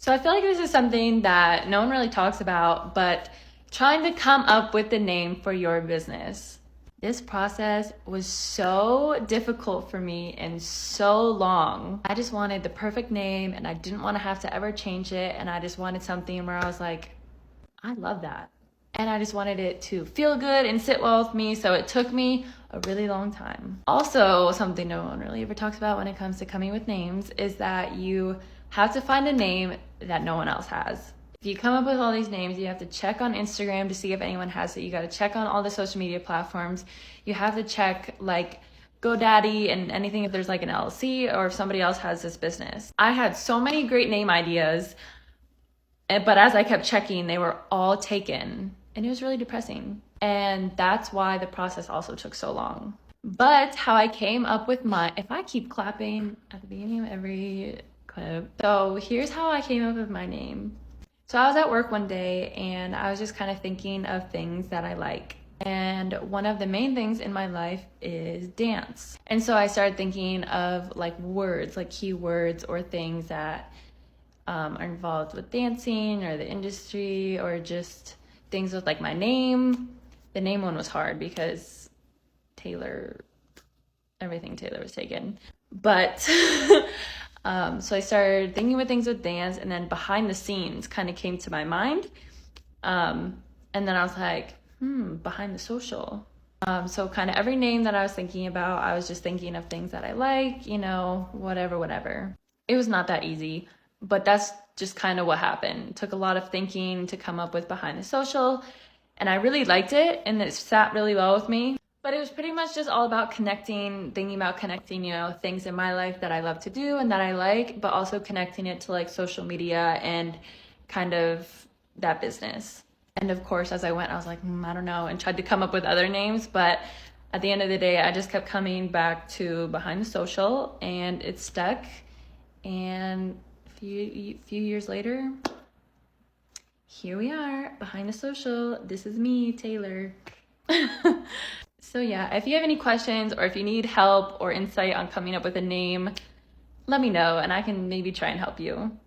So I feel like this is something that no one really talks about, but trying to come up with the name for your business. This process was so difficult for me and so long. I just wanted the perfect name and I didn't want to have to ever change it. And I just wanted something where I was like, I love that. And I just wanted it to feel good and sit well with me. So it took me a really long time. Also, something no one really ever talks about when it comes to coming with names is that you have to find a name that no one else has. If you come up with all these names, you have to check on Instagram to see if anyone has it. You got to check on all the social media platforms. You have to check like GoDaddy and anything if there's like an LLC or if somebody else has this business. I had so many great name ideas, but as I kept checking, they were all taken and it was really depressing. And that's why the process also took so long. But how I came up with if I keep clapping at the beginning of every clip. So here's how I came up with my name. So I was at work one day and I was just kind of thinking of things that I like. And one of the main things in my life is dance. And so I started thinking of like words, like keywords or things that are involved with dancing or the industry or just things with like my name. The name one was hard because everything Taylor was taken. But so I started thinking with things with dance, and then behind the scenes kind of came to my mind. And then I was like, behind the social. So kind of every name that I was thinking about, I was just thinking of things that I like, whatever. It was not that easy, but that's just kind of what happened. It took a lot of thinking to come up with behind the social, and I really liked it, and it sat really well with me. But it was pretty much just all about thinking about connecting, things in my life that I love to do and that I like, but also connecting it to like social media and kind of that business. And of course, as I went, I was like, I don't know, and tried to come up with other names. But at the end of the day, I just kept coming back to Behind the Social, and it stuck. And a few years later, here we are, Behind the Social. This is me, Taylor. So yeah, if you have any questions or if you need help or insight on coming up with a name, let me know and I can maybe try and help you.